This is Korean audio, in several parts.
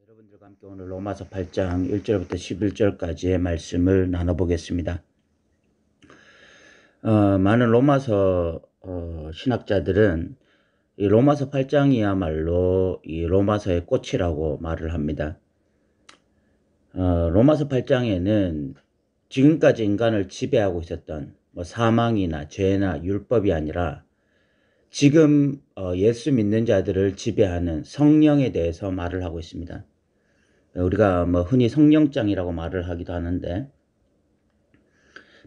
여러분들과 함께 오늘 로마서 8장 1절부터 11절까지의 말씀을 나눠보겠습니다. 많은 로마서 신학자들은 이 로마서 8장이야말로 이 로마서의 꽃이라고 말을 합니다. 로마서 8장에는 지금까지 인간을 지배하고 있었던 사망이나 죄나 율법이 아니라 지금 예수 믿는 자들을 지배하는 성령에 대해서 말을 하고 있습니다. 우리가 흔히 성령장이라고 말을 하기도 하는데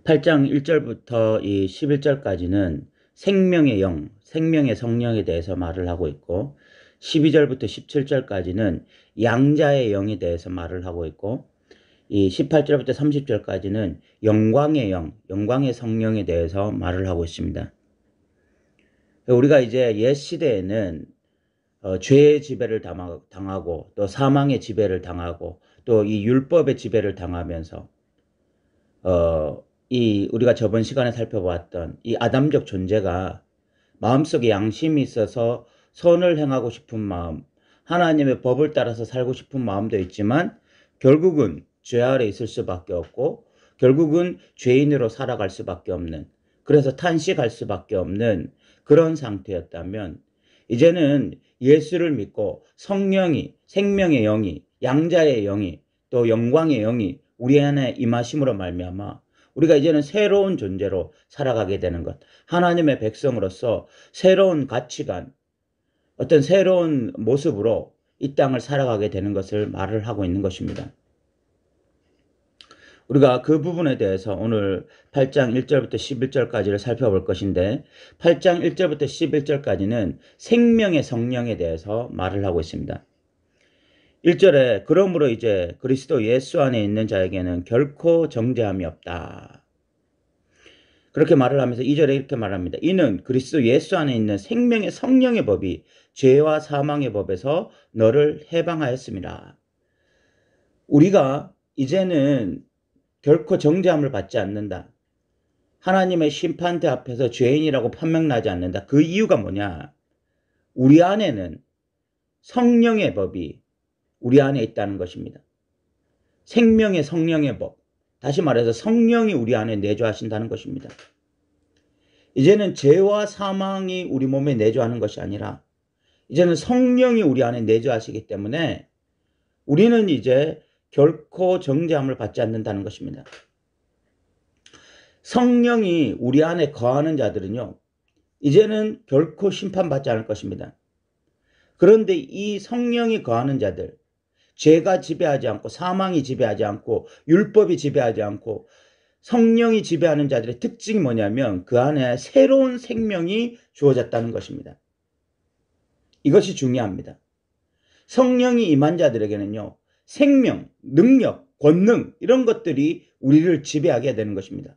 8장 1절부터 이 11절까지는 생명의 영, 생명의 성령에 대해서 말을 하고 있고 12절부터 17절까지는 양자의 영에 대해서 말을 하고 있고 이 18절부터 30절까지는 영광의 영, 영광의 성령에 대해서 말을 하고 있습니다. 우리가 이제 옛 시대에는 죄의 지배를 당하고 또 사망의 지배를 당하고 또 이 율법의 지배를 당하면서 우리가 저번 시간에 살펴보았던 이 아담적 존재가 마음속에 양심이 있어서 선을 행하고 싶은 마음, 하나님의 법을 따라서 살고 싶은 마음도 있지만 결국은 죄 아래 있을 수밖에 없고 결국은 죄인으로 살아갈 수밖에 없는, 그래서 탄식할 수밖에 없는 그런 상태였다면 이제는 예수를 믿고 성령이, 생명의 영이, 양자의 영이, 또 영광의 영이 우리 안에 임하심으로 말미암아 우리가 이제는 새로운 존재로 살아가게 되는 것, 하나님의 백성으로서 새로운 가치관, 어떤 새로운 모습으로 이 땅을 살아가게 되는 것을 말을 하고 있는 것입니다. 우리가 그 부분에 대해서 오늘 8장 1절부터 11절까지를 살펴볼 것인데 8장 1절부터 11절까지는 생명의 성령에 대해서 말을 하고 있습니다. 1절에 그러므로 이제 그리스도 예수 안에 있는 자에게는 결코 정죄함이 없다. 그렇게 말을 하면서 2절에 이렇게 말합니다. 이는 그리스도 예수 안에 있는 생명의 성령의 법이 죄와 사망의 법에서 너를 해방하였습니다. 우리가 이제는 결코 정죄함을 받지 않는다. 하나님의 심판대 앞에서 죄인이라고 판명나지 않는다. 그 이유가 뭐냐? 우리 안에는 성령의 법이 우리 안에 있다는 것입니다. 생명의 성령의 법. 다시 말해서 성령이 우리 안에 내주하신다는 것입니다. 이제는 죄와 사망이 우리 몸에 내주하는 것이 아니라 이제는 성령이 우리 안에 내주하시기 때문에 우리는 이제 결코 정죄함을 받지 않는다는 것입니다. 성령이 우리 안에 거하는 자들은요, 이제는 결코 심판받지 않을 것입니다. 그런데 이 성령이 거하는 자들, 죄가 지배하지 않고 사망이 지배하지 않고 율법이 지배하지 않고 성령이 지배하는 자들의 특징이 뭐냐면 그 안에 새로운 생명이 주어졌다는 것입니다. 이것이 중요합니다. 성령이 임한 자들에게는요, 생명, 능력, 권능 이런 것들이 우리를 지배하게 되는 것입니다.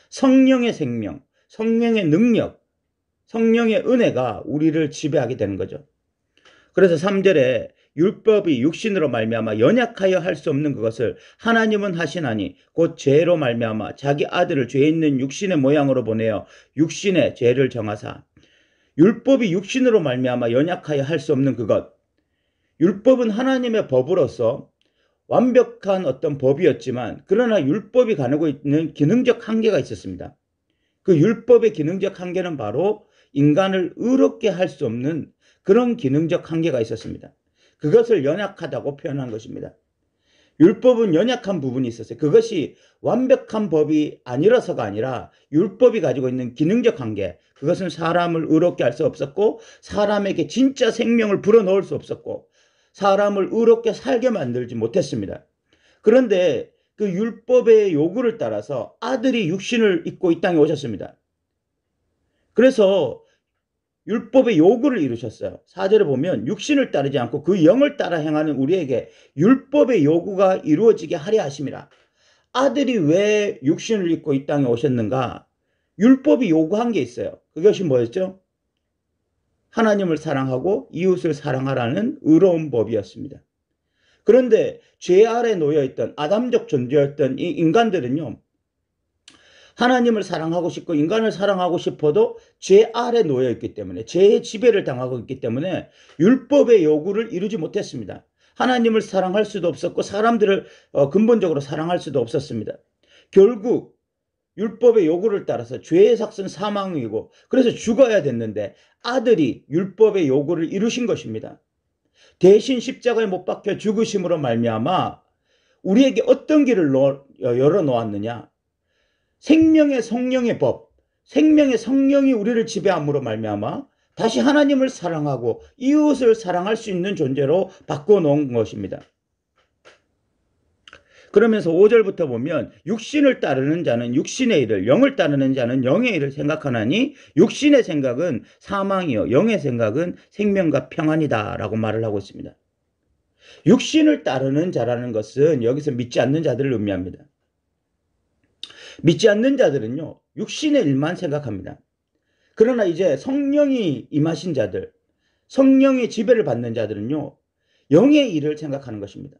성령의 생명, 성령의 능력, 성령의 은혜가 우리를 지배하게 되는 거죠. 그래서 3절에 율법이 육신으로 말미암아 연약하여 할 수 없는 그것을 하나님은 하시나니 곧 죄로 말미암아 자기 아들을 죄 있는 육신의 모양으로 보내어 육신의 죄를 정하사. 율법이 육신으로 말미암아 연약하여 할 수 없는 그것. 율법은 하나님의 법으로서 완벽한 어떤 법이었지만 그러나 율법이 가지고 있는 기능적 한계가 있었습니다. 그 율법의 기능적 한계는 바로 인간을 의롭게 할 수 없는 그런 기능적 한계가 있었습니다. 그것을 연약하다고 표현한 것입니다. 율법은 연약한 부분이 있었어요. 그것이 완벽한 법이 아니라서가 아니라 율법이 가지고 있는 기능적 한계, 그것은 사람을 의롭게 할 수 없었고 사람에게 진짜 생명을 불어넣을 수 없었고 사람을 의롭게 살게 만들지 못했습니다. 그런데 그 율법의 요구를 따라서 아들이 육신을 입고 이 땅에 오셨습니다. 그래서 율법의 요구를 이루셨어요. 4절에 보면 육신을 따르지 않고 그 영을 따라 행하는 우리에게 율법의 요구가 이루어지게 하려 하심이라. 아들이 왜 육신을 입고 이 땅에 오셨는가? 율법이 요구한 게 있어요. 그것이 뭐였죠? 하나님을 사랑하고 이웃을 사랑하라는 의로운 법이었습니다. 그런데 죄 아래 놓여있던 아담적 존재였던 이 인간들은요, 하나님을 사랑하고 싶고 인간을 사랑하고 싶어도 죄 아래 놓여있기 때문에, 죄의 지배를 당하고 있기 때문에 율법의 요구를 이루지 못했습니다. 하나님을 사랑할 수도 없었고 사람들을 근본적으로 사랑할 수도 없었습니다. 결국 율법의 요구를 따라서 죄의 삭은 사망이고 그래서 죽어야 됐는데 아들이 율법의 요구를 이루신 것입니다. 대신 십자가에 못 박혀 죽으심으로 말미암아 우리에게 어떤 길을 열어놓았느냐. 생명의 성령의 법, 생명의 성령이 우리를 지배함으로 말미암아 다시 하나님을 사랑하고 이웃을 사랑할 수 있는 존재로 바꿔놓은 것입니다. 그러면서 5절부터 보면 육신을 따르는 자는 육신의 일을, 영을 따르는 자는 영의 일을 생각하나니 육신의 생각은 사망이요 영의 생각은 생명과 평안이다 라고 말을 하고 있습니다. 육신을 따르는 자라는 것은 여기서 믿지 않는 자들을 의미합니다. 믿지 않는 자들은요 육신의 일만 생각합니다. 그러나 이제 성령이 임하신 자들, 성령의 지배를 받는 자들은요 영의 일을 생각하는 것입니다.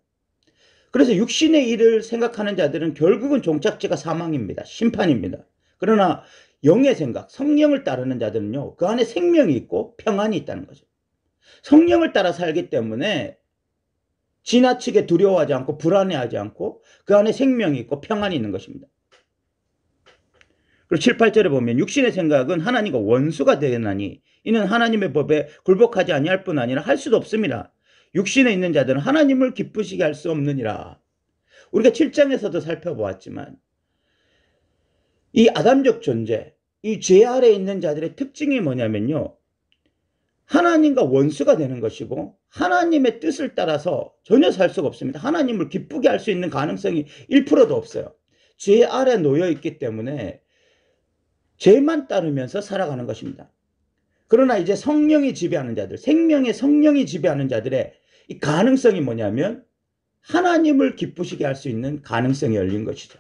그래서 육신의 일을 생각하는 자들은 결국은 종착지가 사망입니다. 심판입니다. 그러나 영의 생각, 성령을 따르는 자들은요 그 안에 생명이 있고 평안이 있다는 거죠. 성령을 따라 살기 때문에 지나치게 두려워하지 않고 불안해하지 않고 그 안에 생명이 있고 평안이 있는 것입니다. 그리고 7, 8절에 보면 육신의 생각은 하나님과 원수가 되나니 이는 하나님의 법에 굴복하지 아니할 뿐 아니라 할 수도 없습니다. 육신에 있는 자들은 하나님을 기쁘시게 할 수 없느니라. 우리가 7장에서도 살펴보았지만 이 아담적 존재, 이 죄 아래에 있는 자들의 특징이 뭐냐면요 하나님과 원수가 되는 것이고 하나님의 뜻을 따라서 전혀 살 수가 없습니다. 하나님을 기쁘게 할 수 있는 가능성이 1%도 없어요. 죄 아래 놓여 있기 때문에 죄만 따르면서 살아가는 것입니다. 그러나 이제 성령이 지배하는 자들, 생명의 성령이 지배하는 자들의 이 가능성이 뭐냐면 하나님을 기쁘시게 할 수 있는 가능성이 열린 것이죠.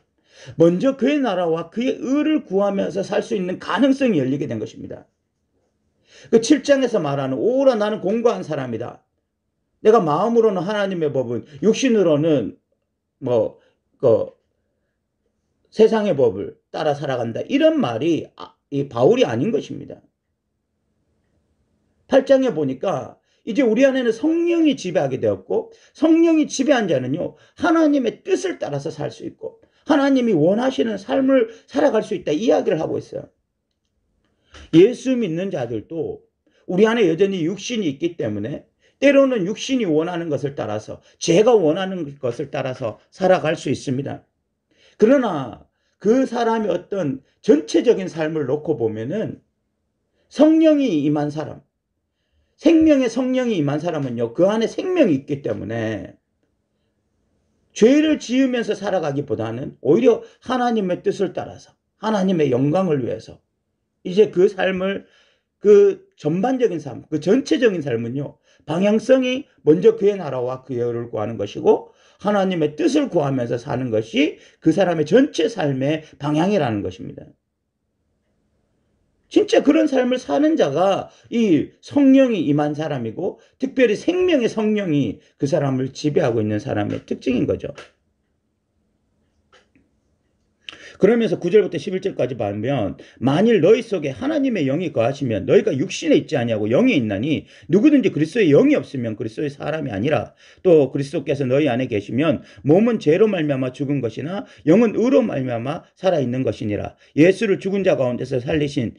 먼저 그의 나라와 그의 의를 구하면서 살 수 있는 가능성이 열리게 된 것입니다. 그 7장에서 말하는 오라 나는 공고한 사람이다. 내가 마음으로는 하나님의 법은 육신으로는 세상의 법을 따라 살아간다. 이런 말이 이 바울이 아닌 것입니다. 8장에 보니까 이제 우리 안에는 성령이 지배하게 되었고 성령이 지배한 자는요 하나님의 뜻을 따라서 살 수 있고 하나님이 원하시는 삶을 살아갈 수 있다 이야기를 하고 있어요. 예수 믿는 자들도 우리 안에 여전히 육신이 있기 때문에 때로는 육신이 원하는 것을 따라서 죄가 원하는 것을 따라서 살아갈 수 있습니다. 그러나 그 사람이 어떤 전체적인 삶을 놓고 보면은 성령이 임한 사람, 생명의 성령이 임한 사람은요 그 안에 생명이 있기 때문에 죄를 지으면서 살아가기보다는 오히려 하나님의 뜻을 따라서 하나님의 영광을 위해서 이제 그 삶을 그 전반적인 삶, 그 전체적인 삶은요 방향성이 먼저 그의 나라와 그의 의를 구하는 것이고 하나님의 뜻을 구하면서 사는 것이 그 사람의 전체 삶의 방향이라는 것입니다. 진짜 그런 삶을 사는 자가 이 성령이 임한 사람이고 특별히 생명의 성령이 그 사람을 지배하고 있는 사람의 특징인 거죠. 그러면서 9절부터 11절까지 보면 만일 너희 속에 하나님의 영이 거하시면 너희가 육신에 있지 아니하고 영에 있나니 누구든지 그리스도의 영이 없으면 그리스도의 사람이 아니라 또 그리스도께서 너희 안에 계시면 몸은 죄로 말미암아 죽은 것이나 영은 의로 말미암아 살아있는 것이니라. 예수를 죽은 자 가운데서 살리신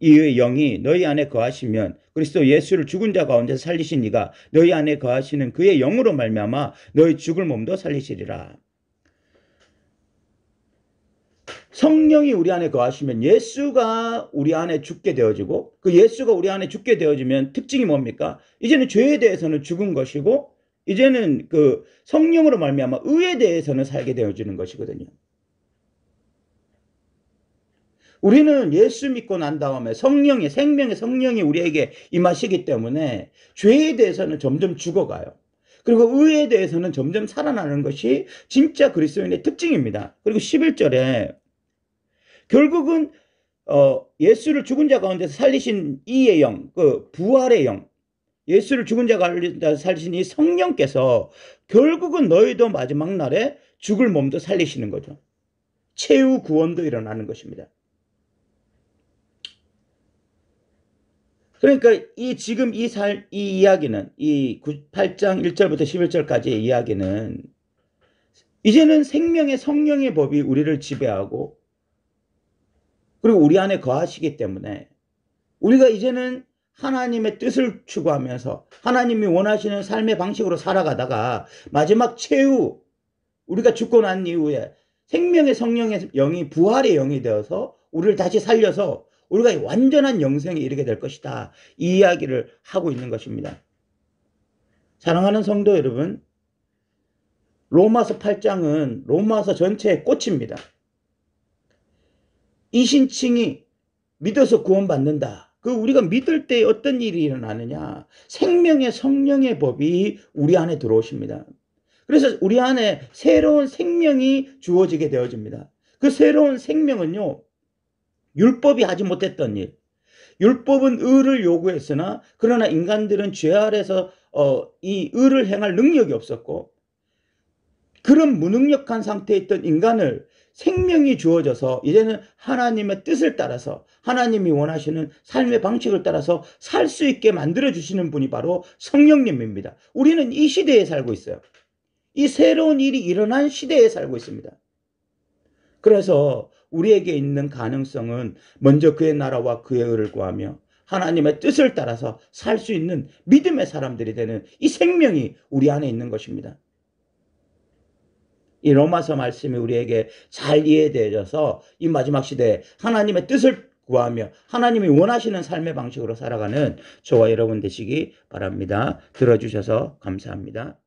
이의 영이 너희 안에 거하시면 그리스도 예수를 죽은 자 가운데서 살리신 이가 너희 안에 거하시는 그의 영으로 말미암아 너희 죽을 몸도 살리시리라. 성령이 우리 안에 거하시면 예수가 우리 안에 죽게 되어지고 그 예수가 우리 안에 죽게 되어지면 특징이 뭡니까? 이제는 죄에 대해서는 죽은 것이고 이제는 그 성령으로 말미암아 의에 대해서는 살게 되어지는 것이거든요. 우리는 예수 믿고 난 다음에 성령의 생명의 성령이 우리에게 임하시기 때문에 죄에 대해서는 점점 죽어가요. 그리고 의에 대해서는 점점 살아나는 것이 진짜 그리스도인의 특징입니다. 그리고 11절에 결국은 예수를 죽은 자 가운데서 살리신 이의 영, 그 부활의 영, 예수를 죽은 자 가운데서 살리신 이 성령께서 결국은 너희도 마지막 날에 죽을 몸도 살리시는 거죠. 최후 구원도 일어나는 것입니다. 그러니까 지금 이 이야기는 이 8장 1절부터 11절까지의 이야기는 이제는 생명의 성령의 법이 우리를 지배하고 그리고 우리 안에 거하시기 때문에 우리가 이제는 하나님의 뜻을 추구하면서 하나님이 원하시는 삶의 방식으로 살아가다가 마지막 최후 우리가 죽고 난 이후에 생명의 성령의 영이 부활의 영이 되어서 우리를 다시 살려서 우리가 완전한 영생에 이르게 될 것이다. 이 이야기를 하고 있는 것입니다. 사랑하는 성도 여러분, 로마서 8장은 로마서 전체의 꽃입니다. 이 신칭이 믿어서 구원받는다. 우리가 믿을 때 어떤 일이 일어나느냐? 생명의 성령의 법이 우리 안에 들어오십니다. 그래서 우리 안에 새로운 생명이 주어지게 되어집니다. 그 새로운 생명은요, 율법이 하지 못했던 일. 율법은 의를 요구했으나 그러나 인간들은 죄 아래서 이 의를 행할 능력이 없었고 그런 무능력한 상태에 있던 인간을 생명이 주어져서 이제는 하나님의 뜻을 따라서 하나님이 원하시는 삶의 방식을 따라서 살 수 있게 만들어주시는 분이 바로 성령님입니다. 우리는 이 시대에 살고 있어요. 이 새로운 일이 일어난 시대에 살고 있습니다. 그래서 우리에게 있는 가능성은 먼저 그의 나라와 그의 의를 구하며 하나님의 뜻을 따라서 살 수 있는 믿음의 사람들이 되는 이 생명이 우리 안에 있는 것입니다. 이 로마서 말씀이 우리에게 잘 이해되어져서 이 마지막 시대에 하나님의 뜻을 구하며 하나님이 원하시는 삶의 방식으로 살아가는 저와 여러분 되시기 바랍니다. 들어주셔서 감사합니다.